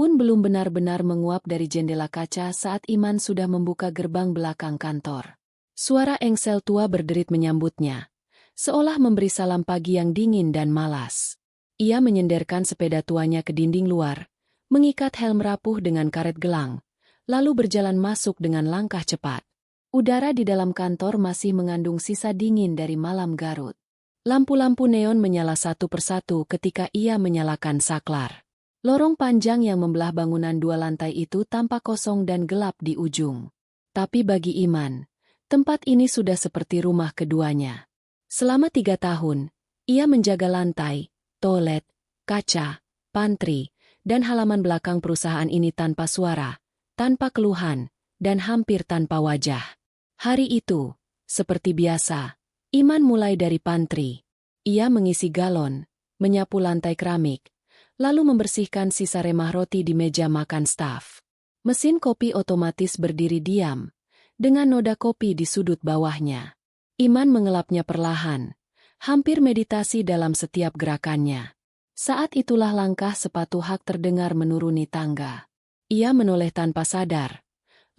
Embun belum benar-benar menguap dari jendela kaca saat Iman sudah membuka gerbang belakang kantor. Suara engsel tua berderit menyambutnya, seolah memberi salam pagi yang dingin dan malas. Ia menyenderkan sepeda tuanya ke dinding luar, mengikat helm rapuh dengan karet gelang, lalu berjalan masuk dengan langkah cepat. Udara di dalam kantor masih mengandung sisa dingin dari malam Garut. Lampu-lampu neon menyala satu persatu ketika ia menyalakan saklar. Lorong panjang yang membelah bangunan 2 lantai itu tampak kosong dan gelap di ujung. Tapi bagi Iman, tempat ini sudah seperti rumah keduanya. Selama 3 tahun, ia menjaga lantai, toilet, kaca, pantry, dan halaman belakang perusahaan ini tanpa suara, tanpa keluhan, dan hampir tanpa wajah. Hari itu, seperti biasa, Iman mulai dari pantry. Ia mengisi galon, menyapu lantai keramik, lalu membersihkan sisa remah roti di meja makan staf. Mesin kopi otomatis berdiri diam, dengan noda kopi di sudut bawahnya. Iman mengelapnya perlahan, hampir meditasi dalam setiap gerakannya. Saat itulah langkah sepatu hak terdengar menuruni tangga. Ia menoleh tanpa sadar,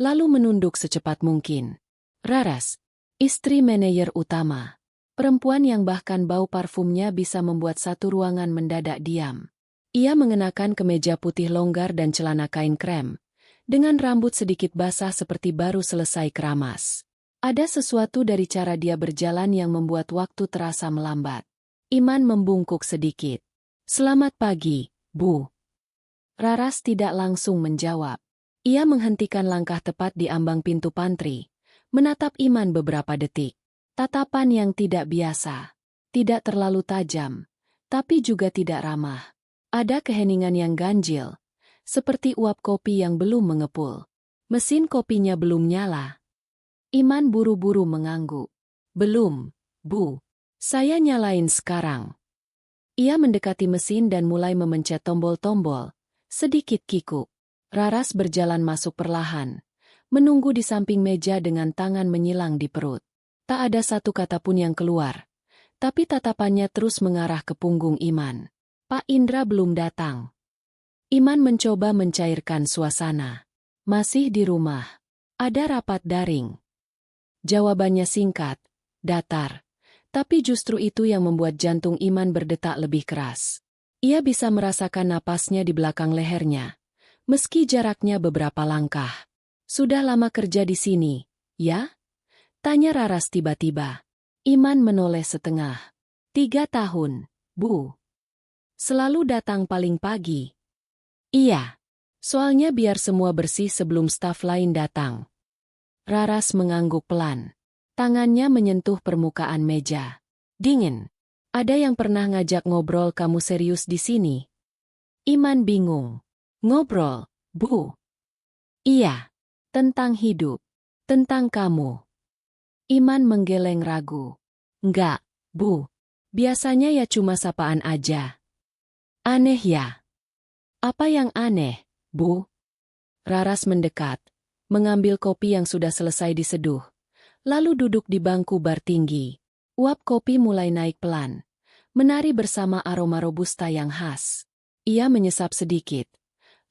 lalu menunduk secepat mungkin. Raras, istri manajer utama. Perempuan yang bahkan bau parfumnya bisa membuat satu ruangan mendadak diam. Ia mengenakan kemeja putih longgar dan celana kain krem, dengan rambut sedikit basah seperti baru selesai keramas. Ada sesuatu dari cara dia berjalan yang membuat waktu terasa melambat. Iman membungkuk sedikit. "Selamat pagi, Bu." Raras tidak langsung menjawab. Ia menghentikan langkah tepat di ambang pintu pantry, menatap Iman beberapa detik. Tatapan yang tidak biasa. Tidak terlalu tajam, tapi juga tidak ramah. Ada keheningan yang ganjil, seperti uap kopi yang belum mengepul. Mesin kopinya belum nyala. Iman buru-buru mengangguk. "Belum, Bu. Saya nyalain sekarang." Ia mendekati mesin dan mulai memencet tombol-tombol, sedikit kikuk. Raras berjalan masuk perlahan, menunggu di samping meja dengan tangan menyilang di perut. Tak ada satu kata pun yang keluar, tapi tatapannya terus mengarah ke punggung Iman. Pak Indra belum datang. Iman mencoba mencairkan suasana. "Masih di rumah. Ada rapat daring." Jawabannya singkat, datar. Tapi justru itu yang membuat jantung Iman berdetak lebih keras. Ia bisa merasakan napasnya di belakang lehernya, meski jaraknya beberapa langkah. "Sudah lama kerja di sini, ya?" tanya Raras tiba-tiba. Iman menoleh setengah. 3 tahun, Bu. Selalu datang paling pagi." "Iya. Soalnya biar semua bersih sebelum staf lain datang." Raras mengangguk pelan. Tangannya menyentuh permukaan meja. "Dingin. Ada yang pernah ngajak ngobrol kamu serius di sini?" Iman bingung. "Ngobrol, Bu?" "Iya. Tentang hidup. Tentang kamu." Iman menggeleng ragu. "Enggak, Bu. Biasanya ya cuma sapaan aja." "Aneh ya?" "Apa yang aneh, Bu?" Raras mendekat, mengambil kopi yang sudah selesai diseduh, lalu duduk di bangku bar tinggi. Uap kopi mulai naik pelan, menari bersama aroma robusta yang khas. Ia menyesap sedikit,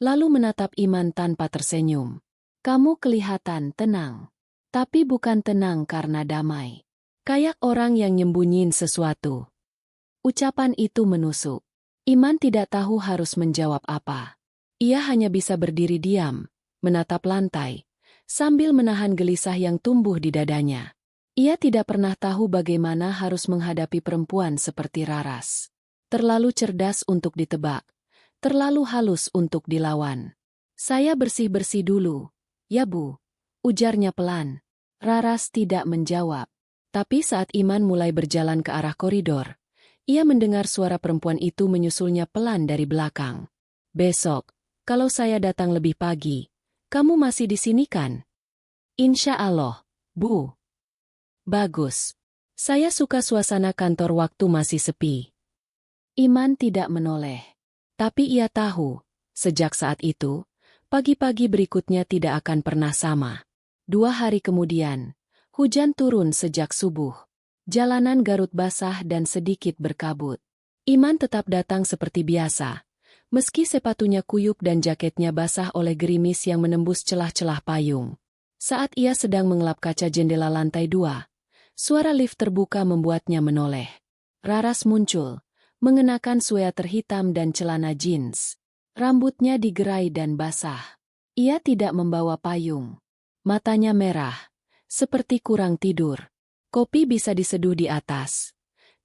lalu menatap Iman tanpa tersenyum. "Kamu kelihatan tenang. Tapi bukan tenang karena damai. Kayak orang yang nyembunyiin sesuatu." Ucapan itu menusuk. Iman tidak tahu harus menjawab apa. Ia hanya bisa berdiri diam, menatap lantai, sambil menahan gelisah yang tumbuh di dadanya. Ia tidak pernah tahu bagaimana harus menghadapi perempuan seperti Raras. Terlalu cerdas untuk ditebak, terlalu halus untuk dilawan. "Saya bersih-bersih dulu, ya Bu," ujarnya pelan. Raras tidak menjawab. Tapi saat Iman mulai berjalan ke arah koridor, ia mendengar suara perempuan itu menyusulnya pelan dari belakang. "Besok, kalau saya datang lebih pagi, kamu masih di sini kan?" "Insya Allah, Bu." "Bagus. Saya suka suasana kantor waktu masih sepi." Iman tidak menoleh. Tapi ia tahu, sejak saat itu, pagi-pagi berikutnya tidak akan pernah sama. 2 hari kemudian, hujan turun sejak subuh. Jalanan Garut basah dan sedikit berkabut. Iman tetap datang seperti biasa, Meski sepatunya kuyup dan jaketnya basah oleh gerimis yang menembus celah-celah payung. Saat ia sedang mengelap kaca jendela lantai 2, suara lift terbuka membuatnya menoleh. Raras muncul, mengenakan sweater hitam dan celana jeans. Rambutnya digerai dan basah. Ia tidak membawa payung. Matanya merah, seperti kurang tidur. Kopi bisa diseduh di atas.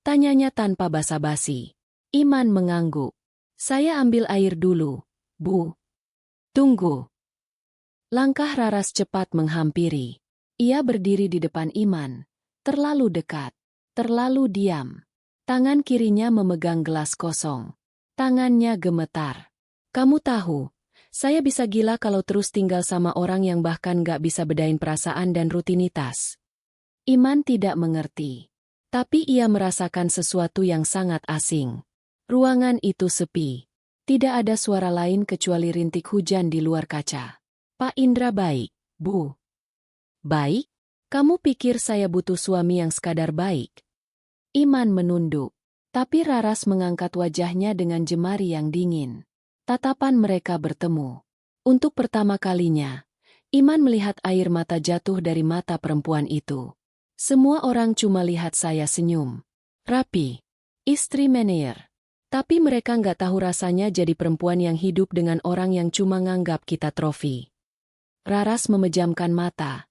Tanyanya tanpa basa-basi. Iman mengangguk. Saya ambil air dulu, Bu. Tunggu. Langkah Raras cepat menghampiri. Ia berdiri di depan Iman. Terlalu dekat. Terlalu diam. Tangan kirinya memegang gelas kosong. Tangannya gemetar. Kamu tahu, saya bisa gila kalau terus tinggal sama orang yang bahkan gak bisa bedain perasaan dan rutinitas. Iman tidak mengerti. Tapi ia merasakan sesuatu yang sangat asing. Ruangan itu sepi. Tidak ada suara lain kecuali rintik hujan di luar kaca. Pak Indra baik, Bu. Baik? Kamu pikir saya butuh suami yang sekadar baik? Iman menunduk. Tapi Raras mengangkat wajahnya dengan jemari yang dingin. Tatapan mereka bertemu. Untuk pertama kalinya, Iman melihat air mata jatuh dari mata perempuan itu. Semua orang cuma lihat saya senyum. Rapi. Istri Meneer. Tapi mereka nggak tahu rasanya jadi perempuan yang hidup dengan orang yang cuma nganggap kita trofi. Raras memejamkan mata,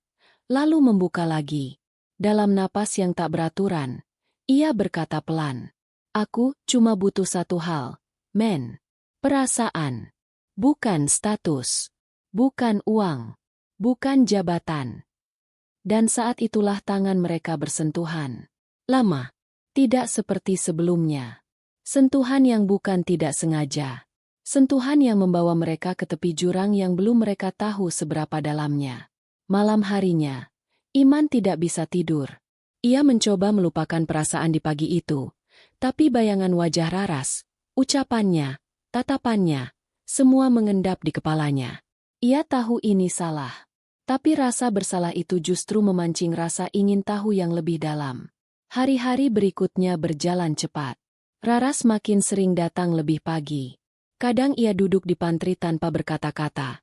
lalu membuka lagi. Dalam napas yang tak beraturan, ia berkata pelan. Aku cuma butuh satu hal, men. Perasaan. Bukan status. Bukan uang. Bukan jabatan. Dan saat itulah tangan mereka bersentuhan. Lama. Tidak seperti sebelumnya. Sentuhan yang bukan tidak sengaja. Sentuhan yang membawa mereka ke tepi jurang yang belum mereka tahu seberapa dalamnya. Malam harinya, Iman tidak bisa tidur. Ia mencoba melupakan perasaan di pagi itu. Tapi bayangan wajah Raras, ucapannya, tatapannya, semua mengendap di kepalanya. Ia tahu ini salah. Tapi rasa bersalah itu justru memancing rasa ingin tahu yang lebih dalam. Hari-hari berikutnya berjalan cepat. Raras makin sering datang lebih pagi. Kadang ia duduk di pantry tanpa berkata-kata.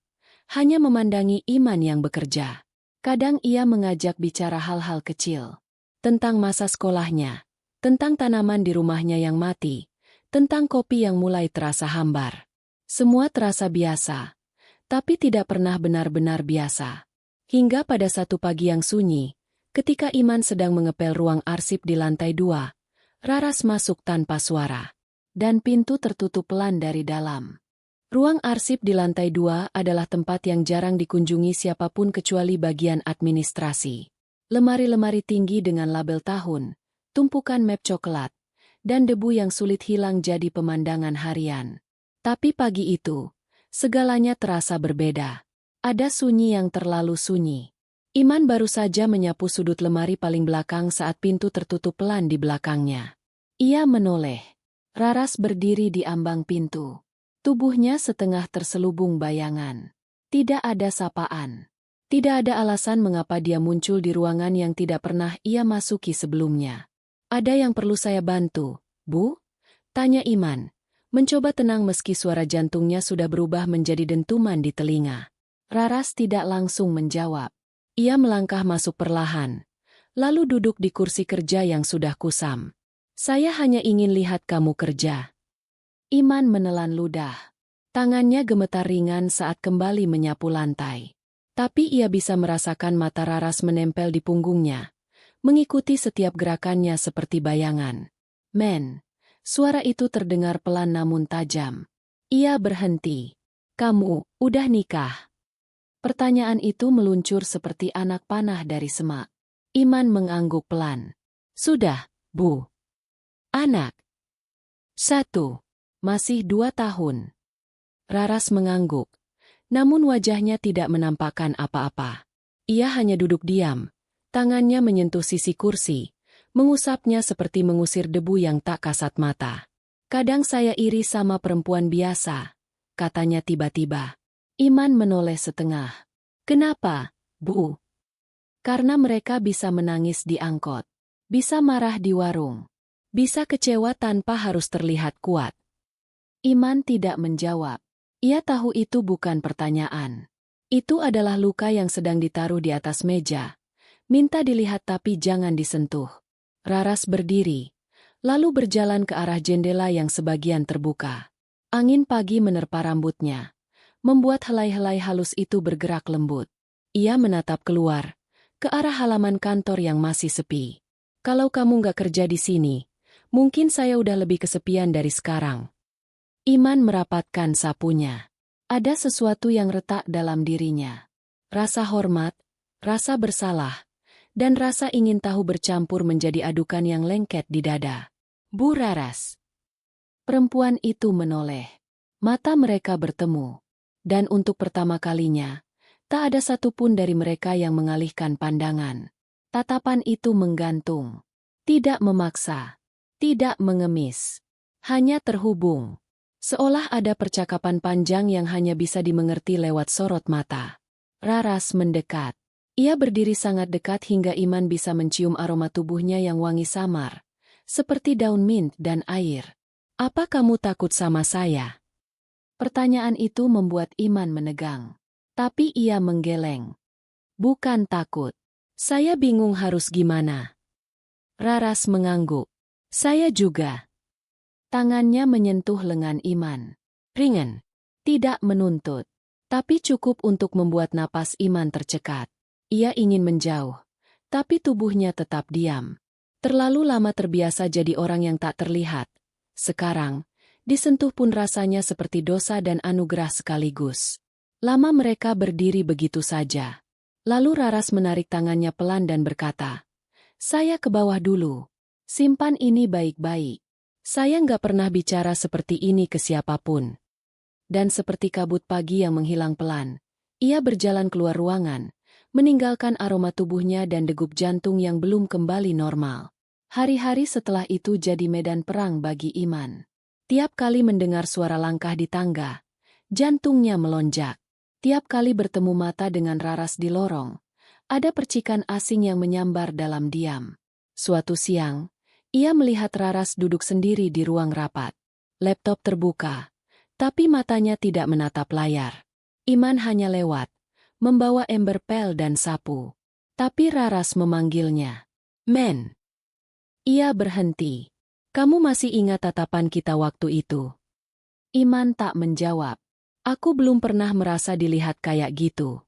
Hanya memandangi Iman yang bekerja. Kadang ia mengajak bicara hal-hal kecil. Tentang masa sekolahnya. Tentang tanaman di rumahnya yang mati. Tentang kopi yang mulai terasa hambar. Semua terasa biasa. Tapi tidak pernah benar-benar biasa. Hingga pada satu pagi yang sunyi, ketika Iman sedang mengepel ruang arsip di lantai 2, Raras masuk tanpa suara. Dan pintu tertutup pelan dari dalam. Ruang arsip di lantai 2 adalah tempat yang jarang dikunjungi siapapun kecuali bagian administrasi. Lemari-lemari tinggi dengan label tahun, tumpukan map coklat, dan debu yang sulit hilang jadi pemandangan harian. Tapi pagi itu, segalanya terasa berbeda. Ada sunyi yang terlalu sunyi. Iman baru saja menyapu sudut lemari paling belakang saat pintu tertutup pelan di belakangnya. Ia menoleh. Raras berdiri di ambang pintu. Tubuhnya setengah terselubung bayangan. Tidak ada sapaan. Tidak ada alasan mengapa dia muncul di ruangan yang tidak pernah ia masuki sebelumnya. Ada yang perlu saya bantu, Bu? Tanya Iman. Mencoba tenang meski suara jantungnya sudah berubah menjadi dentuman di telinga. Raras tidak langsung menjawab. Ia melangkah masuk perlahan, lalu duduk di kursi kerja yang sudah kusam. Saya hanya ingin lihat kamu kerja. Iman menelan ludah. Tangannya gemetar ringan saat kembali menyapu lantai. Tapi ia bisa merasakan mata Raras menempel di punggungnya, mengikuti setiap gerakannya seperti bayangan. Men, suara itu terdengar pelan namun tajam. Ia berhenti. Kamu udah nikah? Pertanyaan itu meluncur seperti anak panah dari semak. Iman mengangguk pelan. Sudah, Bu. Anak. 1. Masih 2 tahun. Raras mengangguk. Namun wajahnya tidak menampakkan apa-apa. Ia hanya duduk diam. Tangannya menyentuh sisi kursi. Mengusapnya seperti mengusir debu yang tak kasat mata. Kadang saya iri sama perempuan biasa. Katanya tiba-tiba. Iman menoleh setengah. Kenapa, Bu? Karena mereka bisa menangis di angkot. Bisa marah di warung. Bisa kecewa tanpa harus terlihat kuat. Iman tidak menjawab. Ia tahu itu bukan pertanyaan. Itu adalah luka yang sedang ditaruh di atas meja. Minta dilihat tapi jangan disentuh. Raras berdiri, lalu berjalan ke arah jendela yang sebagian terbuka. Angin pagi menerpa rambutnya, membuat helai-helai halus itu bergerak lembut. Ia menatap keluar, ke arah halaman kantor yang masih sepi. Kalau kamu nggak kerja di sini, mungkin saya udah lebih kesepian dari sekarang. Iman merapatkan sapunya. Ada sesuatu yang retak dalam dirinya. Rasa hormat, rasa bersalah, dan rasa ingin tahu bercampur menjadi adukan yang lengket di dada. Bu Raras. Perempuan itu menoleh. Mata mereka bertemu. Dan untuk pertama kalinya, tak ada satupun dari mereka yang mengalihkan pandangan. Tatapan itu menggantung. Tidak memaksa. Tidak mengemis. Hanya terhubung. Seolah ada percakapan panjang yang hanya bisa dimengerti lewat sorot mata. Raras mendekat. Ia berdiri sangat dekat hingga Iman bisa mencium aroma tubuhnya yang wangi samar, seperti daun mint dan air. Apa kamu takut sama saya? Pertanyaan itu membuat Iman menegang. Tapi ia menggeleng. Bukan takut. Saya bingung harus gimana. Raras mengangguk. Saya juga. Tangannya menyentuh lengan Iman. Ringan. Tidak menuntut. Tapi cukup untuk membuat napas Iman tercekat. Ia ingin menjauh. Tapi tubuhnya tetap diam. Terlalu lama terbiasa jadi orang yang tak terlihat. Sekarang, disentuh pun rasanya seperti dosa dan anugerah sekaligus. Lama mereka berdiri begitu saja. Lalu Raras menarik tangannya pelan dan berkata, "Saya ke bawah dulu. Simpan ini baik-baik. Saya nggak pernah bicara seperti ini ke siapapun." Dan seperti kabut pagi yang menghilang pelan, ia berjalan keluar ruangan, meninggalkan aroma tubuhnya dan degup jantung yang belum kembali normal. Hari-hari setelah itu jadi medan perang bagi Iman. Tiap kali mendengar suara langkah di tangga, jantungnya melonjak. Tiap kali bertemu mata dengan Raras di lorong, ada percikan asing yang menyambar dalam diam. Suatu siang, ia melihat Raras duduk sendiri di ruang rapat. Laptop terbuka, tapi matanya tidak menatap layar. Iman hanya lewat, membawa ember pel dan sapu. Tapi Raras memanggilnya. "Men." Ia berhenti. "Kamu masih ingat tatapan kita waktu itu?" Iman tak menjawab. "Aku belum pernah merasa dilihat kayak gitu."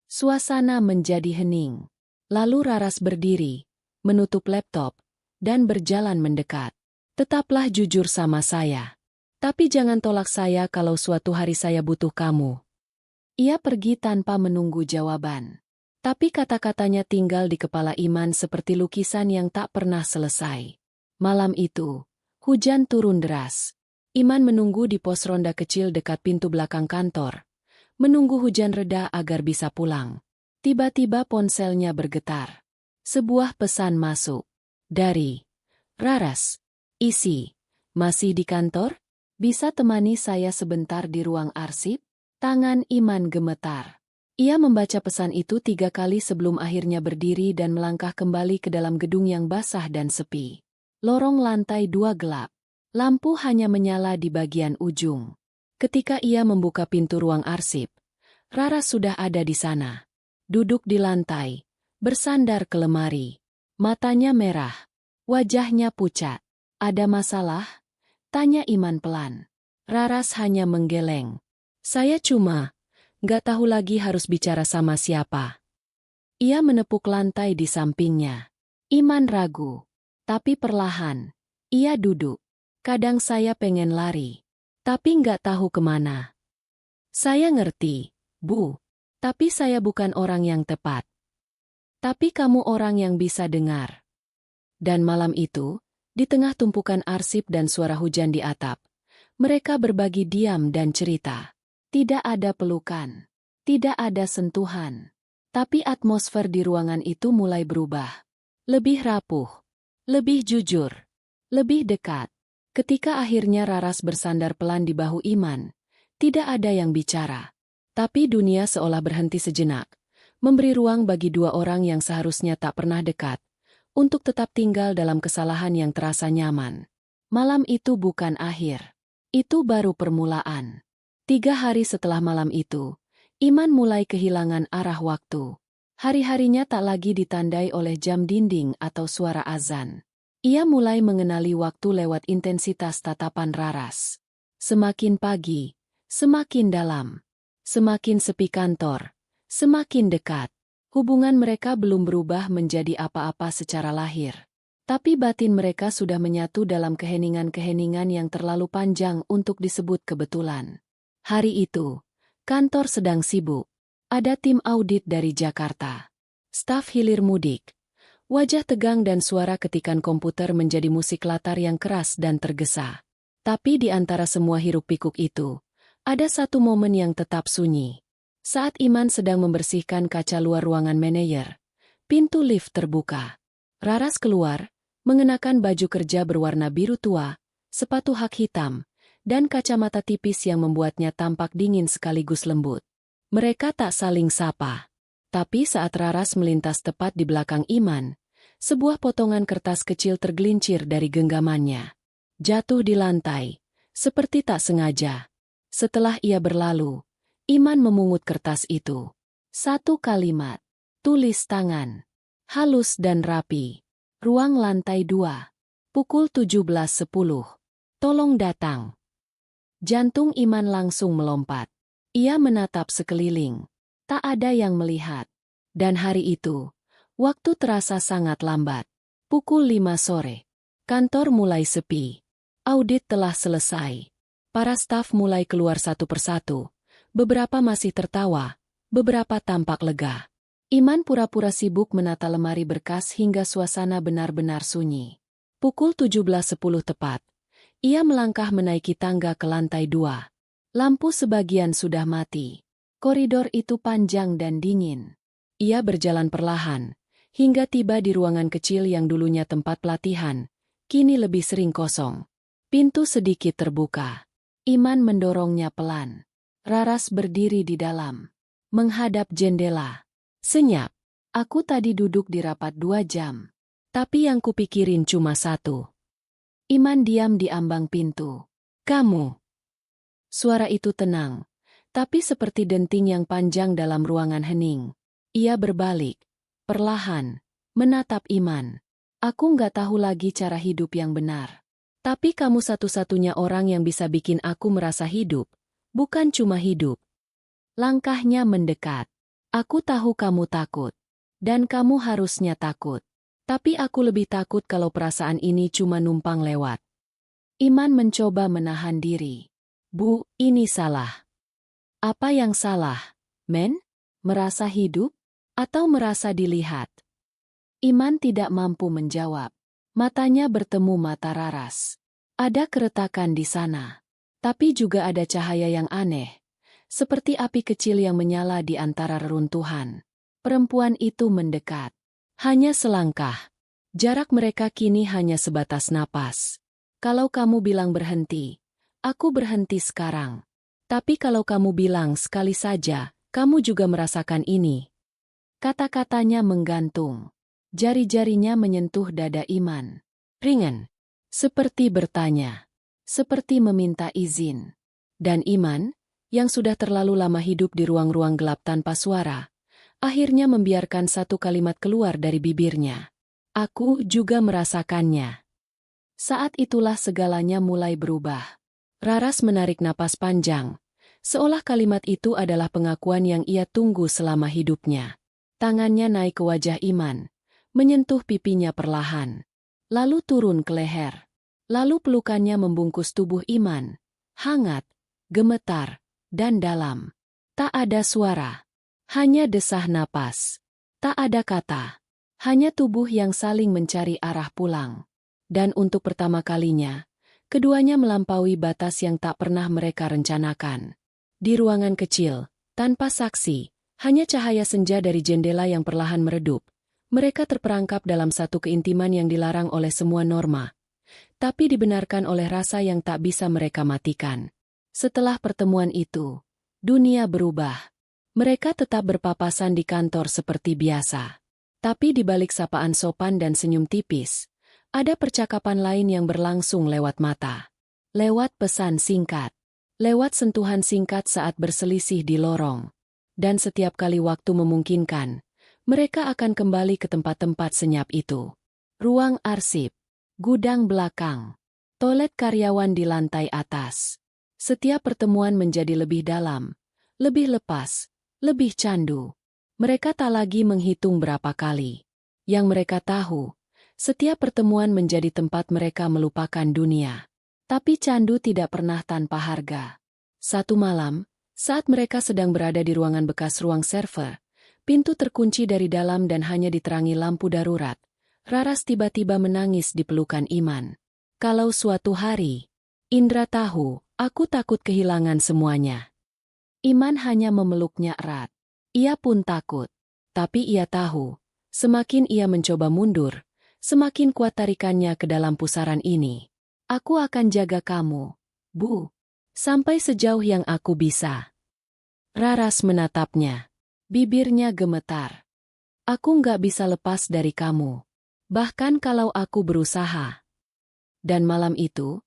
Suasana menjadi hening. Lalu Raras berdiri, menutup laptop, dan berjalan mendekat. "Tetaplah jujur sama saya. Tapi jangan tolak saya kalau suatu hari saya butuh kamu." Ia pergi tanpa menunggu jawaban. Tapi kata-katanya tinggal di kepala Iman seperti lukisan yang tak pernah selesai. Malam itu, hujan turun deras. Iman menunggu di pos ronda kecil dekat pintu belakang kantor. Menunggu hujan reda agar bisa pulang. Tiba-tiba ponselnya bergetar. Sebuah pesan masuk. Dari Raras. Isi. "Masih di kantor? Bisa temani saya sebentar di ruang arsip?" Tangan Iman gemetar. Ia membaca pesan itu 3 kali sebelum akhirnya berdiri dan melangkah kembali ke dalam gedung yang basah dan sepi. Lorong lantai 2 gelap. Lampu hanya menyala di bagian ujung. Ketika ia membuka pintu ruang arsip, Raras sudah ada di sana. Duduk di lantai, bersandar ke lemari. Matanya merah, wajahnya pucat. "Ada masalah?" tanya Iman pelan. Raras hanya menggeleng. "Saya cuma nggak tahu lagi harus bicara sama siapa." Ia menepuk lantai di sampingnya. Iman ragu. Tapi perlahan, ia duduk. "Kadang saya pengen lari. Tapi nggak tahu kemana." "Saya ngerti, Bu. Tapi saya bukan orang yang tepat. Tapi kamu orang yang bisa dengar." Dan malam itu, di tengah tumpukan arsip dan suara hujan di atap, mereka berbagi diam dan cerita. Tidak ada pelukan. Tidak ada sentuhan. Tapi atmosfer di ruangan itu mulai berubah. Lebih rapuh. Lebih jujur. Lebih dekat. Ketika akhirnya Raras bersandar pelan di bahu Iman, tidak ada yang bicara. Tapi dunia seolah berhenti sejenak, memberi ruang bagi dua orang yang seharusnya tak pernah dekat, untuk tetap tinggal dalam kesalahan yang terasa nyaman. Malam itu bukan akhir. Itu baru permulaan. 3 hari setelah malam itu, Iman mulai kehilangan arah waktu. Hari-harinya tak lagi ditandai oleh jam dinding atau suara azan. Ia mulai mengenali waktu lewat intensitas tatapan Raras. Semakin pagi, semakin dalam. Semakin sepi kantor, semakin dekat. Hubungan mereka belum berubah menjadi apa-apa secara lahir. Tapi batin mereka sudah menyatu dalam keheningan-keheningan yang terlalu panjang untuk disebut kebetulan. Hari itu, kantor sedang sibuk. Ada tim audit dari Jakarta. Staf hilir mudik. Wajah tegang dan suara ketikan komputer menjadi musik latar yang keras dan tergesa. Tapi di antara semua hiruk-pikuk itu, ada satu momen yang tetap sunyi. Saat Iman sedang membersihkan kaca luar ruangan manajer, pintu lift terbuka. Raras keluar, mengenakan baju kerja berwarna biru tua, sepatu hak hitam, dan kacamata tipis yang membuatnya tampak dingin sekaligus lembut. Mereka tak saling sapa. Tapi saat Raras melintas tepat di belakang Iman, sebuah potongan kertas kecil tergelincir dari genggamannya. Jatuh di lantai, seperti tak sengaja. Setelah ia berlalu, Iman memungut kertas itu. Satu kalimat. Tulis tangan. Halus dan rapi. Ruang lantai 2. Pukul 17.10. Tolong datang. Jantung Iman langsung melompat. Ia menatap sekeliling. Tak ada yang melihat. Dan hari itu, waktu terasa sangat lambat. Pukul 5 sore. Kantor mulai sepi. Audit telah selesai. Para staf mulai keluar satu persatu. Beberapa masih tertawa, beberapa tampak lega. Iman pura-pura sibuk menata lemari berkas hingga suasana benar-benar sunyi. Pukul 17.10 tepat. Ia melangkah menaiki tangga ke lantai 2. Lampu sebagian sudah mati. Koridor itu panjang dan dingin. Ia berjalan perlahan, hingga tiba di ruangan kecil yang dulunya tempat pelatihan, kini lebih sering kosong. Pintu sedikit terbuka. Iman mendorongnya pelan. Raras berdiri di dalam, menghadap jendela. Senyap. Aku tadi duduk di rapat 2 jam. Tapi yang kupikirin cuma satu. Iman diam di ambang pintu. Kamu. Suara itu tenang, tapi seperti denting yang panjang dalam ruangan hening. Ia berbalik, perlahan, menatap Iman. Aku nggak tahu lagi cara hidup yang benar. Tapi kamu satu-satunya orang yang bisa bikin aku merasa hidup, bukan cuma hidup. Langkahnya mendekat. Aku tahu kamu takut. Dan kamu harusnya takut. Tapi aku lebih takut kalau perasaan ini cuma numpang lewat. Iman mencoba menahan diri. Bu, ini salah. Apa yang salah, men? Merasa hidup? Atau merasa dilihat? Iman tidak mampu menjawab. Matanya bertemu mata Raras. Ada keretakan di sana. Tapi juga ada cahaya yang aneh. Seperti api kecil yang menyala di antara reruntuhan. Perempuan itu mendekat. Hanya selangkah. Jarak mereka kini hanya sebatas napas. Kalau kamu bilang berhenti, aku berhenti sekarang. Tapi kalau kamu bilang sekali saja, kamu juga merasakan ini. Kata-katanya menggantung. Jari-jarinya menyentuh dada Iman. Ringan. Seperti bertanya. Seperti meminta izin. Dan Iman, yang sudah terlalu lama hidup di ruang-ruang gelap tanpa suara, akhirnya membiarkan satu kalimat keluar dari bibirnya. Aku juga merasakannya. Saat itulah segalanya mulai berubah. Raras menarik napas panjang, seolah kalimat itu adalah pengakuan yang ia tunggu selama hidupnya. Tangannya naik ke wajah Iman, menyentuh pipinya perlahan, lalu turun ke leher. Lalu pelukannya membungkus tubuh Iman, hangat, gemetar, dan dalam. Tak ada suara, hanya desah napas. Tak ada kata, hanya tubuh yang saling mencari arah pulang. Dan untuk pertama kalinya, keduanya melampaui batas yang tak pernah mereka rencanakan. Di ruangan kecil, tanpa saksi, hanya cahaya senja dari jendela yang perlahan meredup. Mereka terperangkap dalam satu keintiman yang dilarang oleh semua norma, tapi dibenarkan oleh rasa yang tak bisa mereka matikan. Setelah pertemuan itu, dunia berubah. Mereka tetap berpapasan di kantor seperti biasa. Tapi di balik sapaan sopan dan senyum tipis, ada percakapan lain yang berlangsung lewat mata. Lewat pesan singkat. Lewat sentuhan singkat saat berselisih di lorong. Dan setiap kali waktu memungkinkan, mereka akan kembali ke tempat-tempat senyap itu. Ruang arsip. Gudang belakang. Toilet karyawan di lantai atas. Setiap pertemuan menjadi lebih dalam, lebih lepas, lebih candu. Mereka tak lagi menghitung berapa kali. Yang mereka tahu, setiap pertemuan menjadi tempat mereka melupakan dunia. Tapi candu tidak pernah tanpa harga. Satu malam, saat mereka sedang berada di ruangan bekas ruang server, pintu terkunci dari dalam dan hanya diterangi lampu darurat. Raras tiba-tiba menangis di pelukan Iman. Kalau suatu hari, Indra tahu, aku takut kehilangan semuanya. Iman hanya memeluknya erat. Ia pun takut. Tapi ia tahu, semakin ia mencoba mundur, semakin kuat tarikannya ke dalam pusaran ini. Aku akan jaga kamu, Bu. Sampai sejauh yang aku bisa. Raras menatapnya. Bibirnya gemetar. Aku nggak bisa lepas dari kamu. Bahkan kalau aku berusaha. Dan malam itu,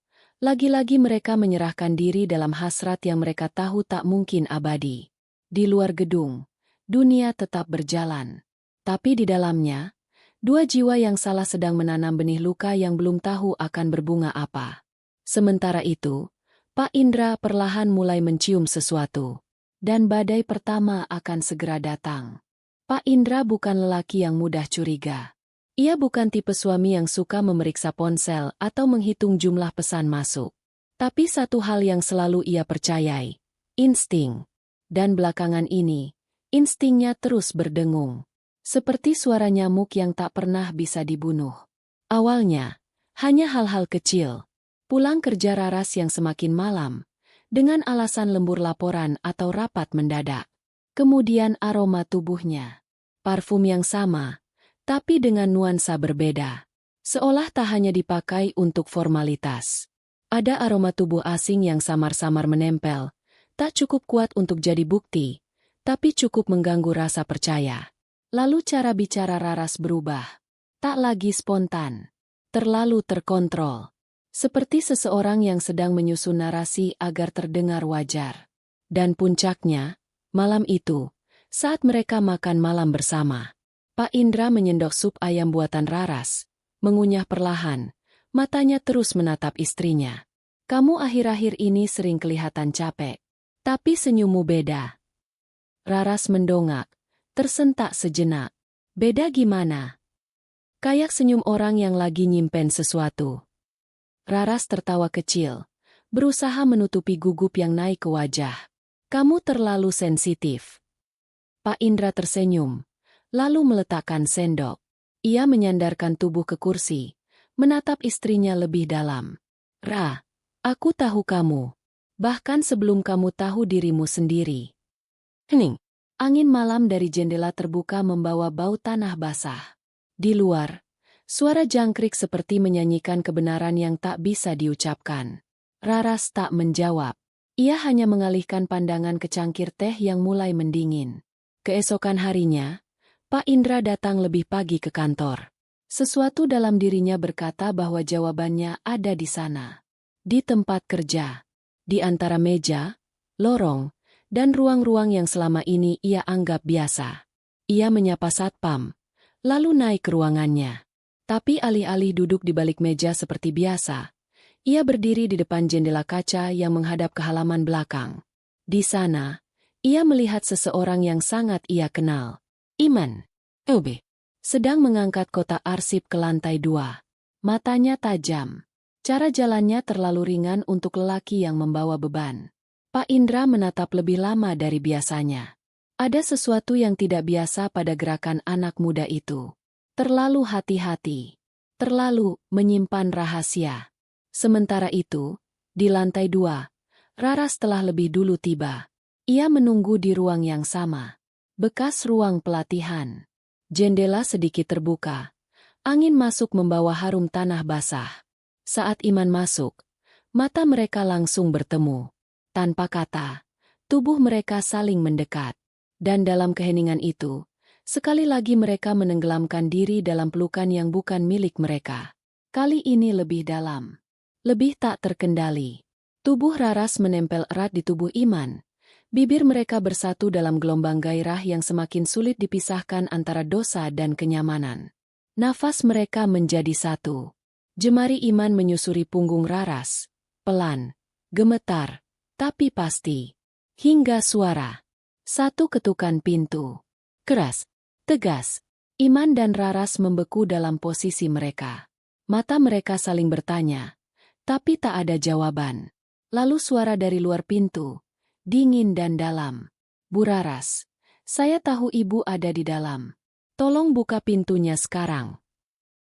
lagi-lagi mereka menyerahkan diri dalam hasrat yang mereka tahu tak mungkin abadi. Di luar gedung, dunia tetap berjalan. Tapi di dalamnya, dua jiwa yang salah sedang menanam benih luka yang belum tahu akan berbunga apa. Sementara itu, Pak Indra perlahan mulai mencium sesuatu. Dan badai pertama akan segera datang. Pak Indra bukan lelaki yang mudah curiga. Ia bukan tipe suami yang suka memeriksa ponsel atau menghitung jumlah pesan masuk. Tapi satu hal yang selalu ia percayai, insting. Dan belakangan ini, instingnya terus berdengung. Seperti suara nyamuk yang tak pernah bisa dibunuh. Awalnya, hanya hal-hal kecil. Pulang kerja Raras yang semakin malam, dengan alasan lembur laporan atau rapat mendadak. Kemudian aroma tubuhnya. Parfum yang sama, tapi dengan nuansa berbeda. Seolah tak hanya dipakai untuk formalitas. Ada aroma tubuh asing yang samar-samar menempel, tak cukup kuat untuk jadi bukti, tapi cukup mengganggu rasa percaya. Lalu cara bicara Raras berubah. Tak lagi spontan. Terlalu terkontrol. Seperti seseorang yang sedang menyusun narasi agar terdengar wajar. Dan puncaknya, malam itu, saat mereka makan malam bersama, Pak Indra menyendok sup ayam buatan Raras, mengunyah perlahan, matanya terus menatap istrinya. Kamu akhir-akhir ini sering kelihatan capek. Tapi senyummu beda. Raras mendongak. Tersentak sejenak. Beda gimana? Kayak senyum orang yang lagi nyimpen sesuatu. Raras tertawa kecil, berusaha menutupi gugup yang naik ke wajah. Kamu terlalu sensitif. Pak Indra tersenyum, lalu meletakkan sendok. Ia menyandarkan tubuh ke kursi, menatap istrinya lebih dalam. Ra, aku tahu kamu. Bahkan sebelum kamu tahu dirimu sendiri. Hening. Angin malam dari jendela terbuka membawa bau tanah basah. Di luar, suara jangkrik seperti menyanyikan kebenaran yang tak bisa diucapkan. Raras tak menjawab. Ia hanya mengalihkan pandangan ke cangkir teh yang mulai mendingin. Keesokan harinya, Pak Indra datang lebih pagi ke kantor. Sesuatu dalam dirinya berkata bahwa jawabannya ada di sana. Di tempat kerja. Di antara meja, lorong, dan ruang-ruang yang selama ini ia anggap biasa. Ia menyapa satpam, lalu naik ke ruangannya. Tapi alih-alih duduk di balik meja seperti biasa, ia berdiri di depan jendela kaca yang menghadap ke halaman belakang. Di sana, ia melihat seseorang yang sangat ia kenal. Iman, Ebe, sedang mengangkat kotak arsip ke lantai 2. Matanya tajam. Cara jalannya terlalu ringan untuk lelaki yang membawa beban. Pak Indra menatap lebih lama dari biasanya. Ada sesuatu yang tidak biasa pada gerakan anak muda itu. Terlalu hati-hati. Terlalu menyimpan rahasia. Sementara itu, di lantai 2, Raras telah lebih dulu tiba. Ia menunggu di ruang yang sama. Bekas ruang pelatihan. Jendela sedikit terbuka. Angin masuk membawa harum tanah basah. Saat Iman masuk, mata mereka langsung bertemu. Tanpa kata, tubuh mereka saling mendekat. Dan dalam keheningan itu, sekali lagi mereka menenggelamkan diri dalam pelukan yang bukan milik mereka. Kali ini lebih dalam. lebih tak terkendali. Tubuh Raras menempel erat di tubuh Iman. Bibir mereka bersatu dalam gelombang gairah yang semakin sulit dipisahkan antara dosa dan kenyamanan. Nafas mereka menjadi satu. Jemari Iman menyusuri punggung Raras. Pelan, gemetar, tapi pasti. Hingga suara. Satu ketukan pintu. Keras, tegas. Iman dan Raras membeku dalam posisi mereka. Mata mereka saling bertanya. Tapi tak ada jawaban. Lalu suara dari luar pintu. Dingin dan dalam. Bu Raras, saya tahu ibu ada di dalam. Tolong buka pintunya sekarang.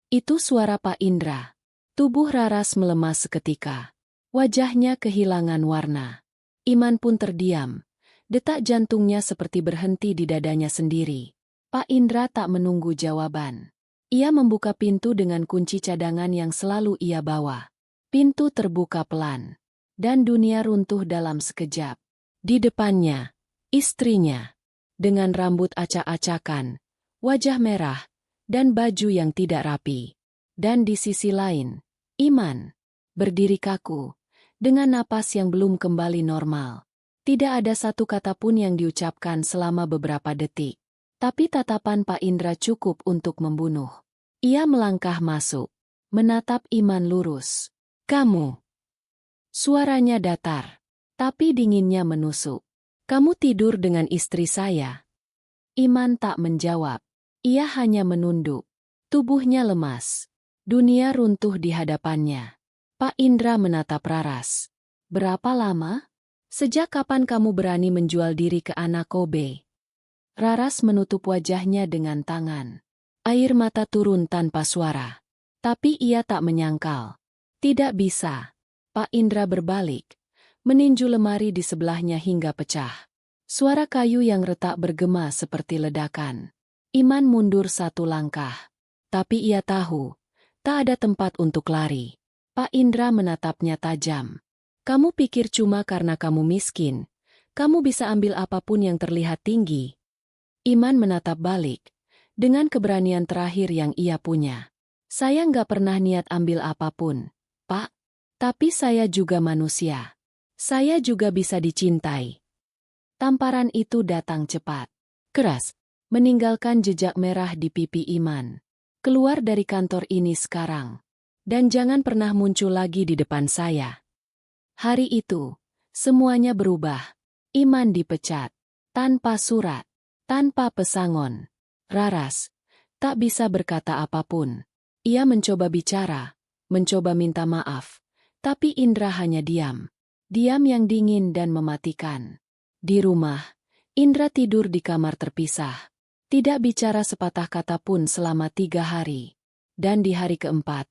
Itu suara Pak Indra. Tubuh Raras melemas seketika. Wajahnya kehilangan warna. Iman pun terdiam. Detak jantungnya seperti berhenti di dadanya sendiri. Pak Indra tak menunggu jawaban. Ia membuka pintu dengan kunci cadangan yang selalu ia bawa. Pintu terbuka pelan. Dan dunia runtuh dalam sekejap. Di depannya, istrinya. Dengan rambut acak-acakan, wajah merah, dan baju yang tidak rapi. Dan di sisi lain, Iman. Berdiri kaku. Dengan napas yang belum kembali normal. Tidak ada satu kata pun yang diucapkan selama beberapa detik. Tapi tatapan Pak Indra cukup untuk membunuh. Ia melangkah masuk. Menatap Iman lurus. Kamu. Suaranya datar. Tapi dinginnya menusuk. Kamu tidur dengan istri saya. Iman tak menjawab. Ia hanya menunduk. Tubuhnya lemas. Dunia runtuh di hadapannya. Pak Indra menatap Raras. Berapa lama? Sejak kapan kamu berani menjual diri ke anak Kobe? Raras menutup wajahnya dengan tangan. Air mata turun tanpa suara. Tapi ia tak menyangkal. Tidak bisa. Pak Indra berbalik. Meninju lemari di sebelahnya hingga pecah. Suara kayu yang retak bergema seperti ledakan. Iman mundur satu langkah. Tapi ia tahu. Tak ada tempat untuk lari. Pak Indra menatapnya tajam. Kamu pikir cuma karena kamu miskin, kamu bisa ambil apapun yang terlihat tinggi? Iman menatap balik, dengan keberanian terakhir yang ia punya. Saya nggak pernah niat ambil apapun, Pak. Tapi saya juga manusia. Saya juga bisa dicintai. Tamparan itu datang cepat. Keras, meninggalkan jejak merah di pipi Iman. Keluar dari kantor ini sekarang. Dan jangan pernah muncul lagi di depan saya. Hari itu, semuanya berubah. Iman dipecat. Tanpa surat. Tanpa pesangon. Raras. Tak bisa berkata apapun. Ia mencoba bicara. Mencoba minta maaf. Tapi Indra hanya diam. Diam yang dingin dan mematikan. Di rumah, Indra tidur di kamar terpisah. Tidak bicara sepatah kata pun selama 3 hari. Dan di hari keempat,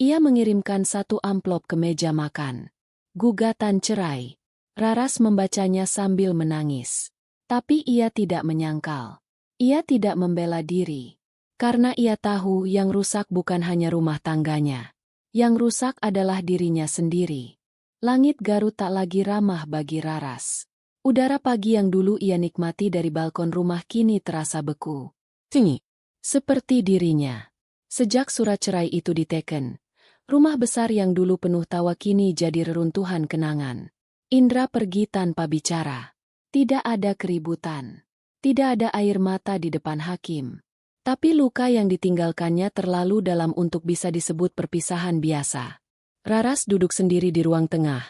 ia mengirimkan satu amplop ke meja makan. Gugatan cerai. Raras membacanya sambil menangis. Tapi ia tidak menyangkal. Ia tidak membela diri. Karena ia tahu yang rusak bukan hanya rumah tangganya. Yang rusak adalah dirinya sendiri. Langit Garut tak lagi ramah bagi Raras. Udara pagi yang dulu ia nikmati dari balkon rumah kini terasa beku. Tinggi. Seperti dirinya. Sejak surat cerai itu diteken. Rumah besar yang dulu penuh tawa kini jadi reruntuhan kenangan. Indra pergi tanpa bicara. Tidak ada keributan. Tidak ada air mata di depan hakim. Tapi luka yang ditinggalkannya terlalu dalam untuk bisa disebut perpisahan biasa. Raras duduk sendiri di ruang tengah.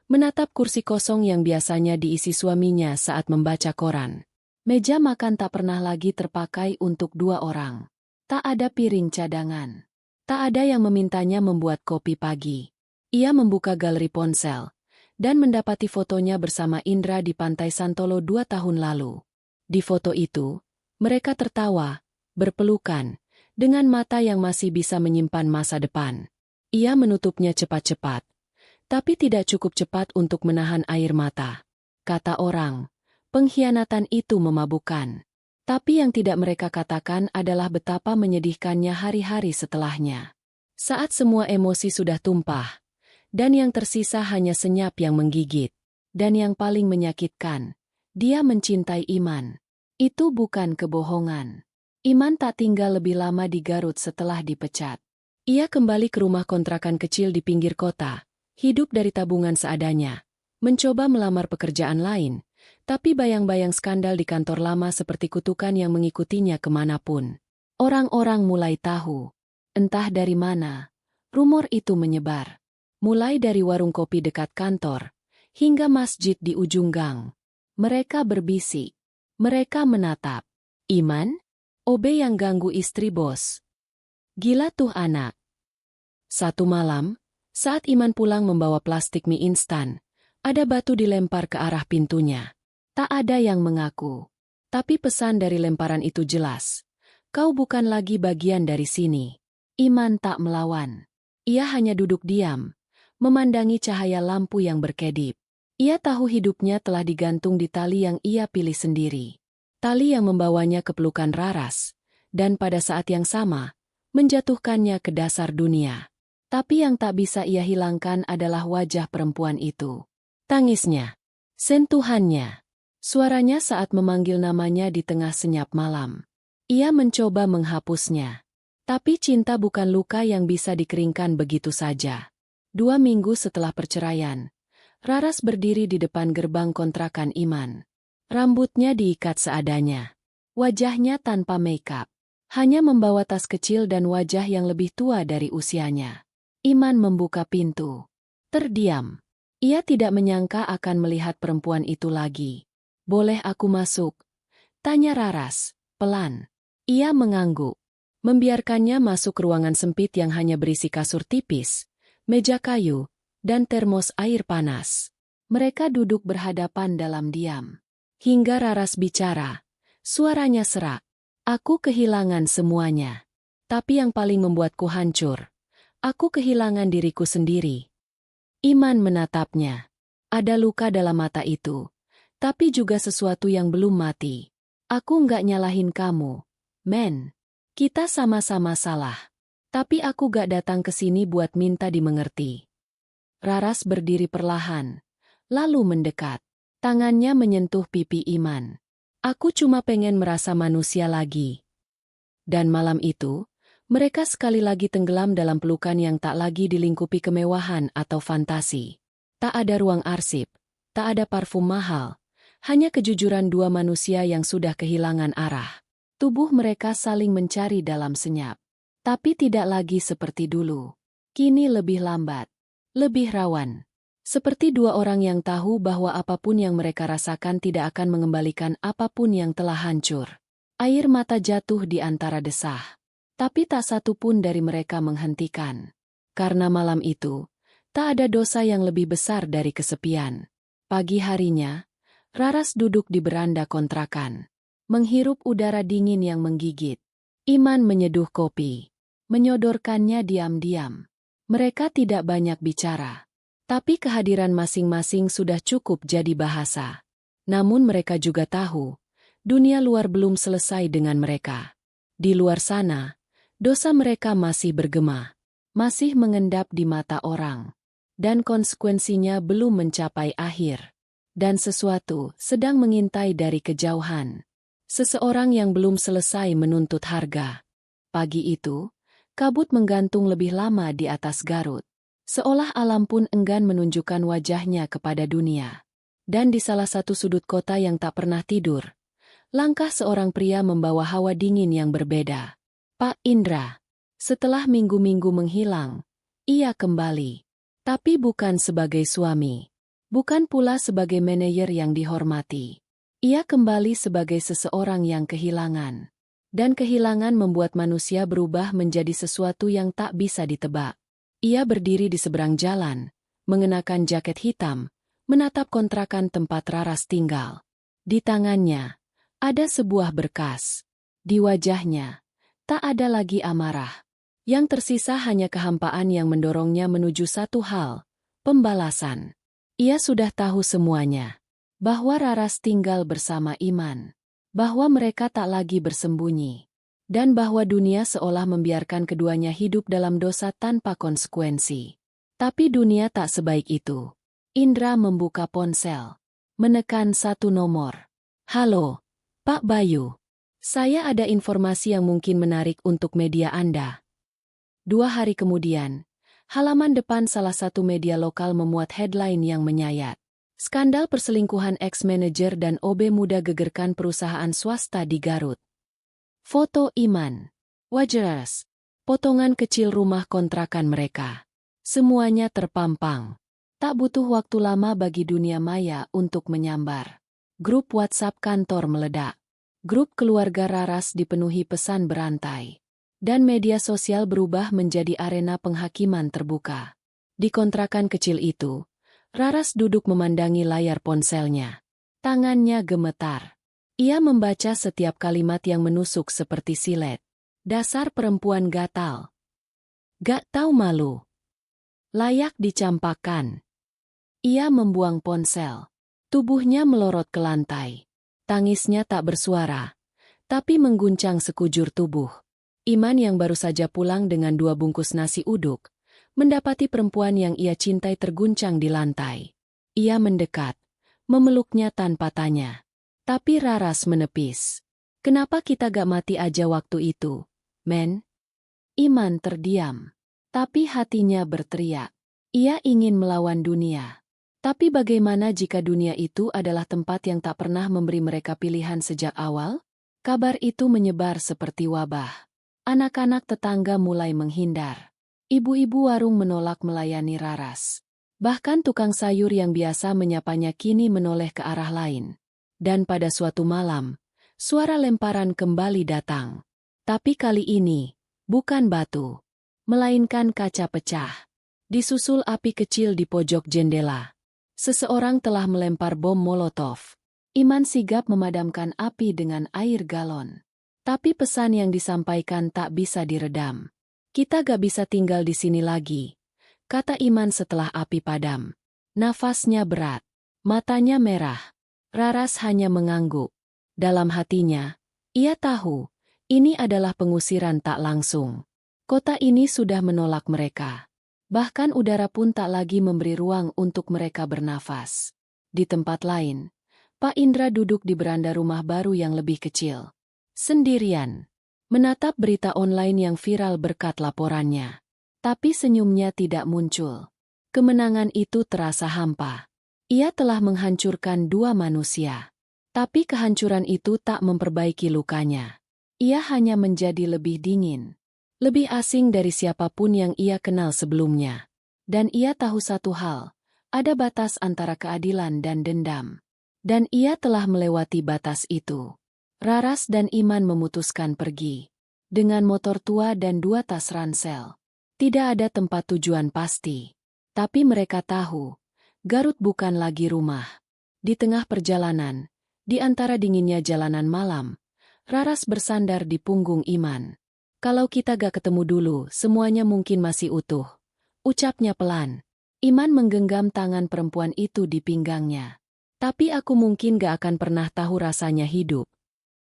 Menatap kursi kosong yang biasanya diisi suaminya saat membaca koran. Meja makan tak pernah lagi terpakai untuk 2 orang. Tak ada piring cadangan. Tak ada yang memintanya membuat kopi pagi. Ia membuka galeri ponsel. Dan mendapati fotonya bersama Indra di Pantai Santolo 2 tahun lalu. Di foto itu, mereka tertawa, berpelukan, dengan mata yang masih bisa menyimpan masa depan. Ia menutupnya cepat-cepat. Tapi tidak cukup cepat untuk menahan air mata. Kata orang, pengkhianatan itu memabukkan. Tapi yang tidak mereka katakan adalah betapa menyedihkannya hari-hari setelahnya. Saat semua emosi sudah tumpah, dan yang tersisa hanya senyap yang menggigit. Dan yang paling menyakitkan, dia mencintai Iman. Itu bukan kebohongan. Iman tak tinggal lebih lama di Garut setelah dipecat. Ia kembali ke rumah kontrakan kecil di pinggir kota, hidup dari tabungan seadanya, mencoba melamar pekerjaan lain, tapi bayang-bayang skandal di kantor lama seperti kutukan yang mengikutinya kemanapun. Orang-orang mulai tahu, entah dari mana, rumor itu menyebar. Mulai dari warung kopi dekat kantor, hingga masjid di ujung gang. Mereka berbisik. Mereka menatap. Iman? OB yang ganggu istri bos. Gila tuh anak. Satu malam, saat Iman pulang membawa plastik mie instan, ada batu dilempar ke arah pintunya. Tak ada yang mengaku. Tapi pesan dari lemparan itu jelas. Kau bukan lagi bagian dari sini. Iman tak melawan. Ia hanya duduk diam, memandangi cahaya lampu yang berkedip. Ia tahu hidupnya telah digantung di tali yang ia pilih sendiri. Tali yang membawanya ke pelukan Raras, dan pada saat yang sama, menjatuhkannya ke dasar dunia. Tapi yang tak bisa ia hilangkan adalah wajah perempuan itu. Tangisnya, sentuhannya, suaranya saat memanggil namanya di tengah senyap malam. Ia mencoba menghapusnya. Tapi cinta bukan luka yang bisa dikeringkan begitu saja. 2 minggu setelah perceraian, Raras berdiri di depan gerbang kontrakan Iman. Rambutnya diikat seadanya. Wajahnya tanpa make-up. Hanya membawa tas kecil dan wajah yang lebih tua dari usianya. Iman membuka pintu. Terdiam. Ia tidak menyangka akan melihat perempuan itu lagi. Boleh aku masuk? Tanya Raras, pelan. Ia mengangguk. Membiarkannya masuk ke ruangan sempit yang hanya berisi kasur tipis, meja kayu, dan termos air panas. Mereka duduk berhadapan dalam diam. Hingga Raras bicara. Suaranya serak. Aku kehilangan semuanya. Tapi yang paling membuatku hancur, aku kehilangan diriku sendiri. Iman menatapnya. Ada luka dalam mata itu, tapi juga sesuatu yang belum mati. Aku nggak nyalahin kamu, men. Kita sama-sama salah. Tapi aku gak datang ke sini buat minta dimengerti. Raras berdiri perlahan, lalu mendekat. Tangannya menyentuh pipi Iman. Aku cuma pengen merasa manusia lagi. Dan malam itu, mereka sekali lagi tenggelam dalam pelukan yang tak lagi dilingkupi kemewahan atau fantasi. Tak ada ruang arsip, tak ada parfum mahal, hanya kejujuran dua manusia yang sudah kehilangan arah. Tubuh mereka saling mencari dalam senyap. Tapi tidak lagi seperti dulu. Kini lebih lambat, lebih rawan. Seperti dua orang yang tahu bahwa apapun yang mereka rasakan tidak akan mengembalikan apapun yang telah hancur. Air mata jatuh di antara desah. Tapi tak satu pun dari mereka menghentikan. Karena malam itu, tak ada dosa yang lebih besar dari kesepian. Pagi harinya, Raras duduk di beranda kontrakan. Menghirup udara dingin yang menggigit. Iman menyeduh kopi. Menyodorkannya diam-diam. Mereka tidak banyak bicara. Tapi kehadiran masing-masing sudah cukup jadi bahasa. Namun mereka juga tahu, dunia luar belum selesai dengan mereka. Di luar sana, dosa mereka masih bergema. Masih mengendap di mata orang. Dan konsekuensinya belum mencapai akhir. Dan sesuatu sedang mengintai dari kejauhan. Seseorang yang belum selesai menuntut harga. Pagi itu, kabut menggantung lebih lama di atas Garut. Seolah alam pun enggan menunjukkan wajahnya kepada dunia. Dan di salah satu sudut kota yang tak pernah tidur, langkah seorang pria membawa hawa dingin yang berbeda. Pak Indra. Setelah minggu-minggu menghilang, ia kembali. Tapi bukan sebagai suami. Bukan pula sebagai manajer yang dihormati. Ia kembali sebagai seseorang yang kehilangan. Dan kehilangan membuat manusia berubah menjadi sesuatu yang tak bisa ditebak. Ia berdiri di seberang jalan, mengenakan jaket hitam, menatap kontrakan tempat Raras tinggal. Di tangannya, ada sebuah berkas. Di wajahnya, tak ada lagi amarah. Yang tersisa hanya kehampaan yang mendorongnya menuju satu hal, pembalasan. Ia sudah tahu semuanya. Bahwa Raras tinggal bersama Iman. Bahwa mereka tak lagi bersembunyi. Dan bahwa dunia seolah membiarkan keduanya hidup dalam dosa tanpa konsekuensi. Tapi dunia tak sebaik itu. Indra membuka ponsel. Menekan satu nomor. Halo, Pak Bayu. Saya ada informasi yang mungkin menarik untuk media Anda. 2 hari kemudian, halaman depan salah satu media lokal memuat headline yang menyayat. Skandal perselingkuhan ex-manajer dan OB muda gegerkan perusahaan swasta di Garut. Foto Iman. Wajers. Potongan kecil rumah kontrakan mereka. Semuanya terpampang. Tak butuh waktu lama bagi dunia maya untuk menyambar. Grup WhatsApp kantor meledak. Grup keluarga Raras dipenuhi pesan berantai. Dan media sosial berubah menjadi arena penghakiman terbuka. Di kontrakan kecil itu, Raras duduk memandangi layar ponselnya. Tangannya gemetar. Ia membaca setiap kalimat yang menusuk seperti silet. Dasar perempuan gatal. Gak tahu malu. Layak dicampakkan. Ia membuang ponsel. Tubuhnya melorot ke lantai. Tangisnya tak bersuara, tapi mengguncang sekujur tubuh. Iman yang baru saja pulang dengan 2 bungkus nasi uduk, mendapati perempuan yang ia cintai terguncang di lantai. Ia mendekat, memeluknya tanpa tanya. Tapi Raras menepis. Kenapa kita gak mati aja waktu itu, men? Iman terdiam. Tapi hatinya berteriak. Ia ingin melawan dunia. Tapi bagaimana jika dunia itu adalah tempat yang tak pernah memberi mereka pilihan sejak awal? Kabar itu menyebar seperti wabah. Anak-anak tetangga mulai menghindar. Ibu-ibu warung menolak melayani Raras. Bahkan tukang sayur yang biasa menyapanya kini menoleh ke arah lain. Dan pada suatu malam, suara lemparan kembali datang. Tapi kali ini, bukan batu, melainkan kaca pecah. Disusul api kecil di pojok jendela. Seseorang telah melempar bom Molotov. Iman sigap memadamkan api dengan air galon. Tapi pesan yang disampaikan tak bisa diredam. Kita gak bisa tinggal di sini lagi, kata Iman setelah api padam. Nafasnya berat, matanya merah. Raras hanya mengangguk. Dalam hatinya, ia tahu, ini adalah pengusiran tak langsung. Kota ini sudah menolak mereka. Bahkan udara pun tak lagi memberi ruang untuk mereka bernafas. Di tempat lain, Pak Indra duduk di beranda rumah baru yang lebih kecil. Sendirian. Menatap berita online yang viral berkat laporannya. Tapi senyumnya tidak muncul. Kemenangan itu terasa hampa. Ia telah menghancurkan 2 manusia. Tapi kehancuran itu tak memperbaiki lukanya. Ia hanya menjadi lebih dingin. Lebih asing dari siapapun yang ia kenal sebelumnya. Dan ia tahu satu hal, ada batas antara keadilan dan dendam. Dan ia telah melewati batas itu. Raras dan Iman memutuskan pergi. Dengan motor tua dan 2 tas ransel. Tidak ada tempat tujuan pasti. Tapi mereka tahu, Garut bukan lagi rumah. Di tengah perjalanan, di antara dinginnya jalanan malam, Raras bersandar di punggung Iman. Kalau kita gak ketemu dulu, semuanya mungkin masih utuh. Ucapnya pelan. Iman menggenggam tangan perempuan itu di pinggangnya. Tapi aku mungkin gak akan pernah tahu rasanya hidup.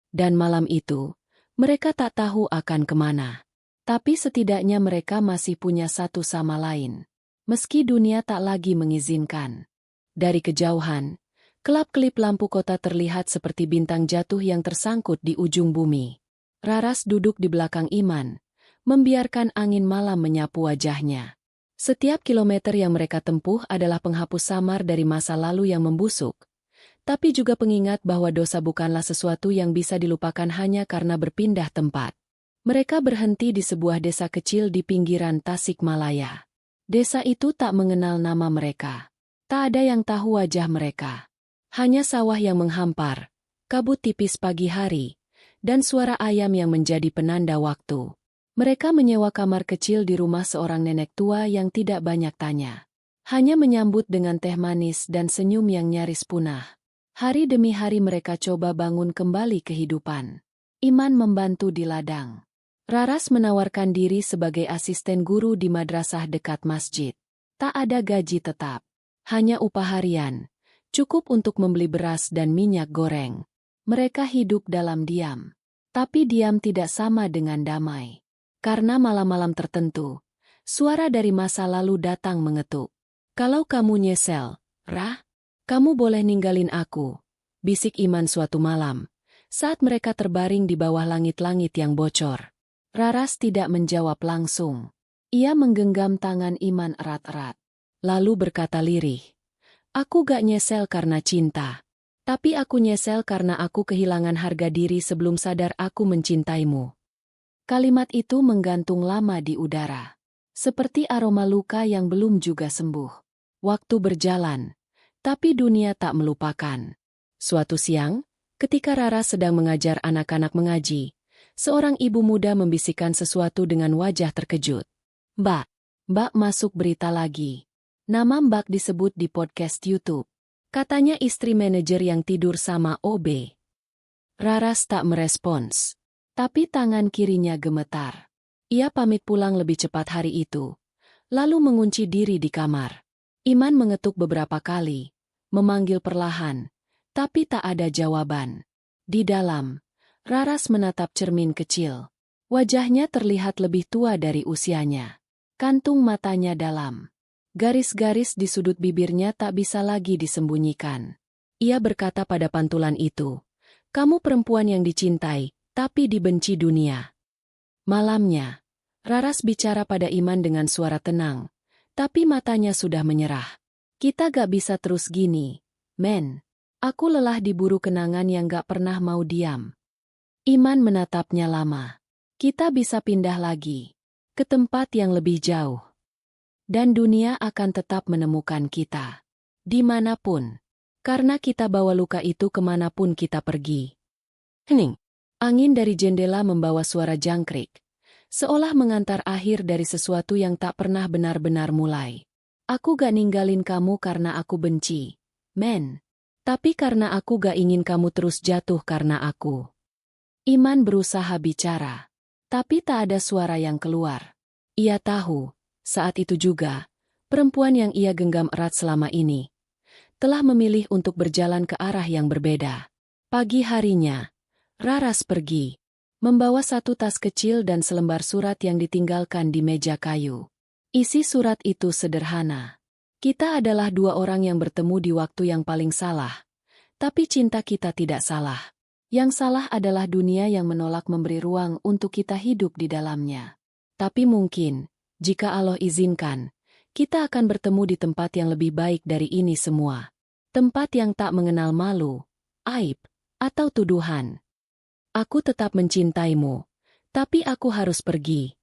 Dan malam itu, mereka tak tahu akan kemana. Tapi setidaknya mereka masih punya satu sama lain. Meski dunia tak lagi mengizinkan. Dari kejauhan, kelap-kelip lampu kota terlihat seperti bintang jatuh yang tersangkut di ujung bumi. Raras duduk di belakang Iman, membiarkan angin malam menyapu wajahnya. Setiap kilometer yang mereka tempuh adalah penghapus samar dari masa lalu yang membusuk. Tapi juga pengingat bahwa dosa bukanlah sesuatu yang bisa dilupakan hanya karena berpindah tempat. Mereka berhenti di sebuah desa kecil di pinggiran Tasikmalaya. Desa itu tak mengenal nama mereka. Tak ada yang tahu wajah mereka. Hanya sawah yang menghampar, kabut tipis pagi hari, dan suara ayam yang menjadi penanda waktu. Mereka menyewa kamar kecil di rumah seorang nenek tua yang tidak banyak tanya. Hanya menyambut dengan teh manis dan senyum yang nyaris punah. Hari demi hari mereka coba bangun kembali kehidupan. Iman membantu di ladang. Raras menawarkan diri sebagai asisten guru di madrasah dekat masjid. Tak ada gaji tetap. Hanya upah harian. Cukup untuk membeli beras dan minyak goreng. Mereka hidup dalam diam. Tapi diam tidak sama dengan damai. Karena malam-malam tertentu, suara dari masa lalu datang mengetuk. Kalau kamu nyesel, Rah, kamu boleh ninggalin aku, bisik Iman suatu malam, saat mereka terbaring di bawah langit-langit yang bocor. Raras tidak menjawab langsung. Ia menggenggam tangan Iman erat-erat. Lalu berkata lirih, "Aku gak nyesel karena cinta. Tapi aku nyesel karena aku kehilangan harga diri sebelum sadar aku mencintaimu." Kalimat itu menggantung lama di udara. Seperti aroma luka yang belum juga sembuh. Waktu berjalan, tapi dunia tak melupakan. Suatu siang, ketika Rara sedang mengajar anak-anak mengaji, seorang ibu muda membisikkan sesuatu dengan wajah terkejut. Mbak masuk berita lagi. Nama Mbak disebut di podcast YouTube. Katanya istri manajer yang tidur sama OB. Raras tak merespons. Tapi tangan kirinya gemetar. Ia pamit pulang lebih cepat hari itu. Lalu mengunci diri di kamar. Iman mengetuk beberapa kali. Memanggil perlahan. Tapi tak ada jawaban. Di dalam, Raras menatap cermin kecil. Wajahnya terlihat lebih tua dari usianya. Kantung matanya dalam. Garis-garis di sudut bibirnya tak bisa lagi disembunyikan. Ia berkata pada pantulan itu, "Kamu perempuan yang dicintai, tapi dibenci dunia." Malamnya, Raras bicara pada Iman dengan suara tenang, tapi matanya sudah menyerah. "Kita gak bisa terus gini, men. Aku lelah diburu kenangan yang gak pernah mau diam." Iman menatapnya lama. "Kita bisa pindah lagi. Ke tempat yang lebih jauh. Dan dunia akan tetap menemukan kita. Dimanapun. Karena kita bawa luka itu kemanapun kita pergi." Hening. Angin dari jendela membawa suara jangkrik. Seolah mengantar akhir dari sesuatu yang tak pernah benar-benar mulai. "Aku gak ninggalin kamu karena aku benci, men. Tapi karena aku gak ingin kamu terus jatuh karena aku." Iman berusaha bicara. Tapi tak ada suara yang keluar. Ia tahu, saat itu juga, perempuan yang ia genggam erat selama ini, telah memilih untuk berjalan ke arah yang berbeda. Pagi harinya, Raras pergi, membawa satu tas kecil dan selembar surat yang ditinggalkan di meja kayu. Isi surat itu sederhana. "Kita adalah dua orang yang bertemu di waktu yang paling salah. Tapi cinta kita tidak salah. Yang salah adalah dunia yang menolak memberi ruang untuk kita hidup di dalamnya. Tapi mungkin, jika Allah izinkan, kita akan bertemu di tempat yang lebih baik dari ini semua. Tempat yang tak mengenal malu, aib, atau tuduhan. Aku tetap mencintaimu, tapi aku harus pergi."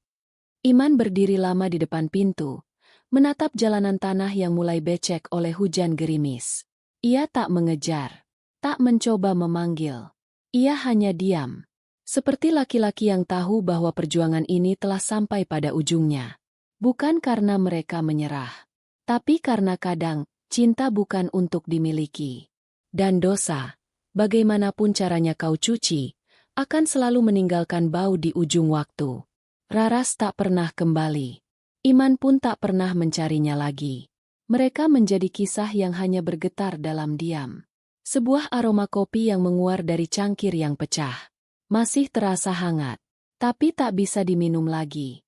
Iman berdiri lama di depan pintu, menatap jalanan tanah yang mulai becek oleh hujan gerimis. Ia tak mengejar, tak mencoba memanggil. Ia hanya diam. Seperti laki-laki yang tahu bahwa perjuangan ini telah sampai pada ujungnya. Bukan karena mereka menyerah, tapi karena kadang, cinta bukan untuk dimiliki. Dan dosa, bagaimanapun caranya kau cuci, akan selalu meninggalkan bau di ujung waktu. Raras tak pernah kembali. Iman pun tak pernah mencarinya lagi. Mereka menjadi kisah yang hanya bergetar dalam diam. Sebuah aroma kopi yang menguar dari cangkir yang pecah. Masih terasa hangat, tapi tak bisa diminum lagi.